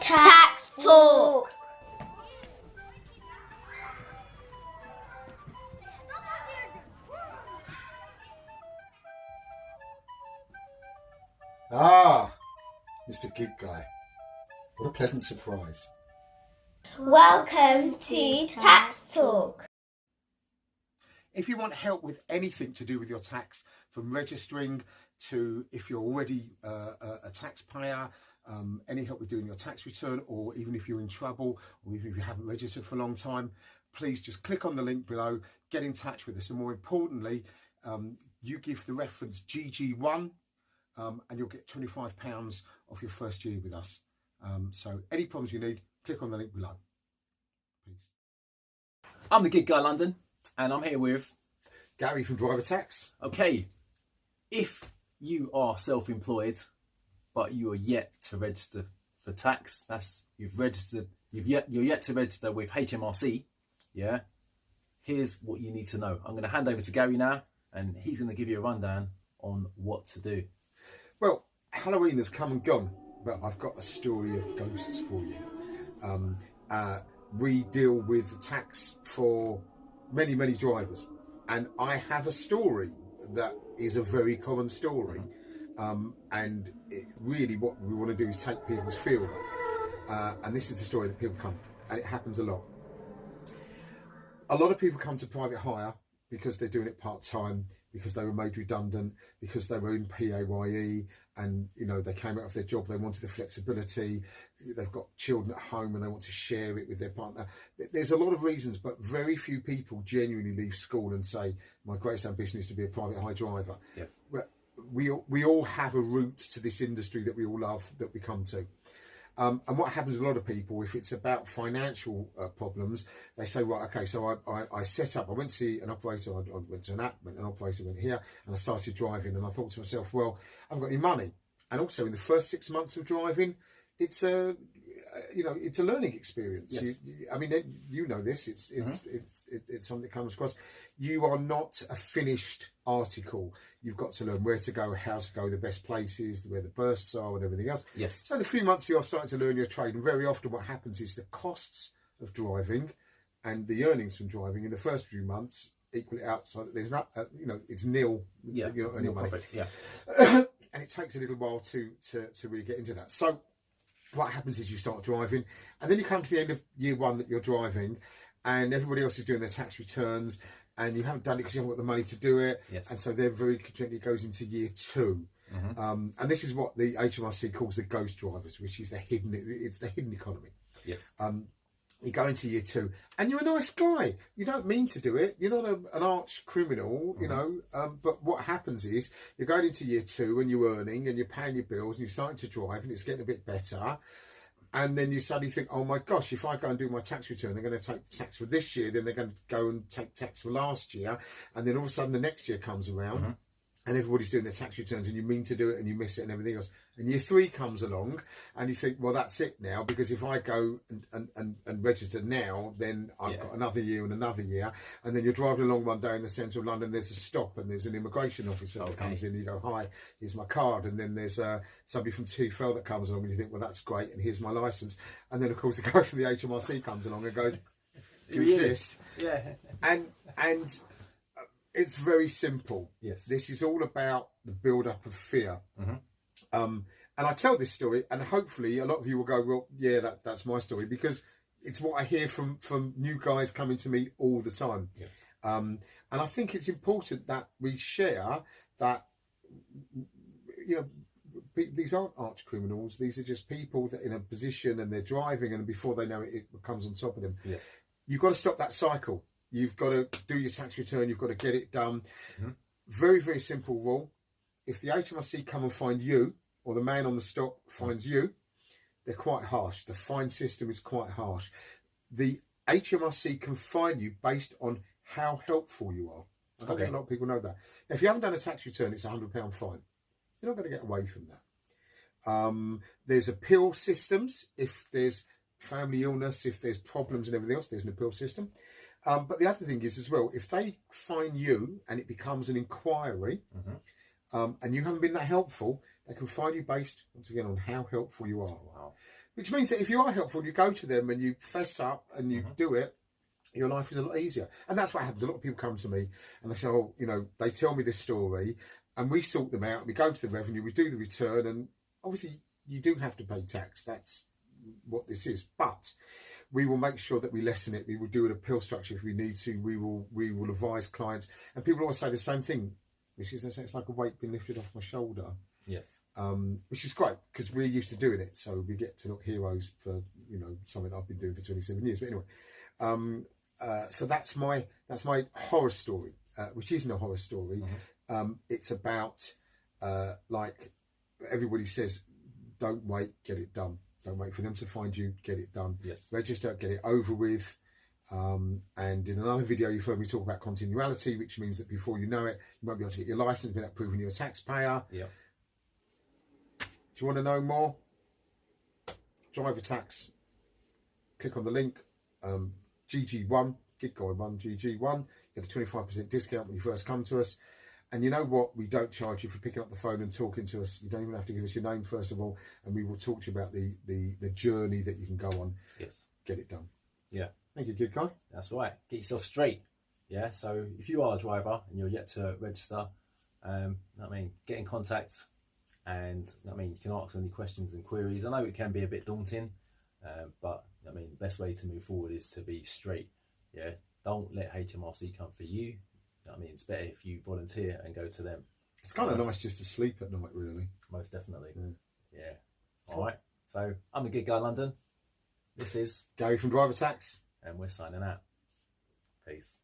Tax Talk. Ah, Mr. Gig Guy. What a pleasant surprise. Welcome to Tax Talk. If you want help with anything to do with your tax, from registering to if you're already a taxpayer, any help with doing your tax return, or even if you're in trouble, or even if you haven't registered for a long time, please just click on the link below, get in touch with us. And more importantly, you give the reference GG1 and you'll get £25 off your first year with us. So any problems you need, click on the link below. Peace. I'm the Gig Guy London, and I'm here with Gary from DriverTax. Okay, if you are self-employed but you are yet to register for tax, you're yet to register with HMRC. Yeah, here's what you need to know. I'm going to hand over to Gary now, and he's going to give you a rundown on what to do. Well, Halloween has come and gone, but I've got a story of ghosts for you. We deal with tax for many drivers, and I have a story that is a very common story, and really what we want to do is take people's fear off, and this is the story that people come, and it happens a lot. A lot of people come to private hire because they're doing it part-time, because they were made redundant, because they were in PAYE, and they came out of their job, they wanted the flexibility, they've got children at home and they want to share it with their partner. There's a lot of reasons, but very few people genuinely leave school and say, my greatest ambition is to be a private hire driver. Yes. We all have a route to this industry that we all love, that we come to. And what happens with a lot of people, if it's about financial problems, they say, right, okay, so I set up, I went to see an operator, I went to an app, an operator went here, and I started driving, and I thought to myself, well, I haven't got any money. And also in the first 6 months of driving, it's a learning experience. Yes. I mean, you know this, it's something that comes across. You are not a finished article. You've got to learn where to go, how to go, the best places, where the bursts are, and everything else. Yes. So the few months you're starting to learn your trade, and very often what happens is the costs of driving and the earnings from driving in the first few months equal it out, so that there's not, it's nil. Yeah. You're not earning money. Profit. Yeah. And it takes a little while to really get into that. So what happens is you start driving, and then you come to the end of year one that you're driving, and everybody else is doing their tax returns, and you haven't done it because you haven't got the money to do it. Yes. And so they're very gently goes into year two. And this is what the HMRC calls the ghost drivers, which is the hidden economy. Yes. You go into year two, and you're a nice guy. You don't mean to do it. You're not an arch criminal, but what happens is you're going into year two, and you're earning, and you're paying your bills, and you're starting to drive, and it's getting a bit better. And then you suddenly think, oh my gosh, if I go and do my tax return, they're going to take tax for this year, then they're going to go and take tax for last year. And then all of a sudden the next year comes around, and everybody's doing their tax returns, and you mean to do it and you miss it and everything else. And year three comes along, and you think, well, that's it now, because if I go and register now, then I've got another year and another year. And then you're driving along one day in the centre of London, there's a stop, and there's an immigration officer that comes in, and you go, hi, here's my card. And then there's somebody from TfL that comes along, and you think, well, that's great, and here's my licence. And then, of course, the guy from the HMRC comes along and goes, do you exist? Yeah. And it's very simple. Yes. This is all about the build-up of fear. And I tell this story, and hopefully a lot of you will go, well, yeah, that's my story, because it's what I hear from new guys coming to me all the time. Yes. And I think it's important that we share that, these aren't arch criminals. These are just people that are in a position, and they're driving, and before they know it, it comes on top of them. Yes. You've got to stop that cycle. You've got to do your tax return. You've got to get it done. Very, very simple rule. If the HMRC come and find you, or the man on the stop finds you, they're quite harsh. The fine system is quite harsh. The HMRC can fine you based on how helpful you are. I don't think a lot of people know that. If you haven't done a tax return, it's £100 fine. You're not going to get away from that. There's appeal systems. If there's family illness, if there's problems and everything else, there's an appeal system. But the other thing is as well, if they fine you and it becomes an inquiry, and you haven't been that helpful, they can fine you based, once again, on how helpful you are. Wow. Which means that if you are helpful, you go to them and you fess up and you do it, your life is a lot easier. And that's what happens. A lot of people come to me and they say, oh, you know, they tell me this story and we sort them out. We go to the revenue, we do the return, and obviously you do have to pay tax. That's what this is. But we will make sure that we lessen it. We will do an appeal structure if we need to. We will advise clients. And people always say the same thing, which is they say it's like a weight being lifted off my shoulder. Yes. Which is great because we're used to doing it. So we get to look heroes for, you know, something that I've been doing for 27 years. But anyway, so that's my horror story, which isn't a horror story. It's about, like everybody says, don't wait, get it done. Don't wait for them to find you, get it done. Yes. Register, get it over with. And in another video, you've heard me talk about continuality, which means that before you know it, you won't be able to get your license without proving you're a taxpayer. Yeah. Do you want to know more? DriverTax. Click on the link. GG1, Gig Guy 1, GG1. You get a 25% discount when you first come to us. And you know what? We don't charge you for picking up the phone and talking to us. You don't even have to give us your name, first of all. And we will talk to you about the journey that you can go on. Yes. Get it done. Yeah. Thank you, Gig Guy. That's right. Get yourself straight. Yeah. So if you are a driver and you're yet to register, get in contact, and you can ask any questions and queries. I know it can be a bit daunting, but the best way to move forward is to be straight. Yeah. Don't let HMRC come for you. It's better if you volunteer and go to them. It's kind of nice just to sleep at night, really. Most definitely. Yeah. All right. So I'm the Gig Guy London. This is Gary from DriverTax. And we're signing out. Peace.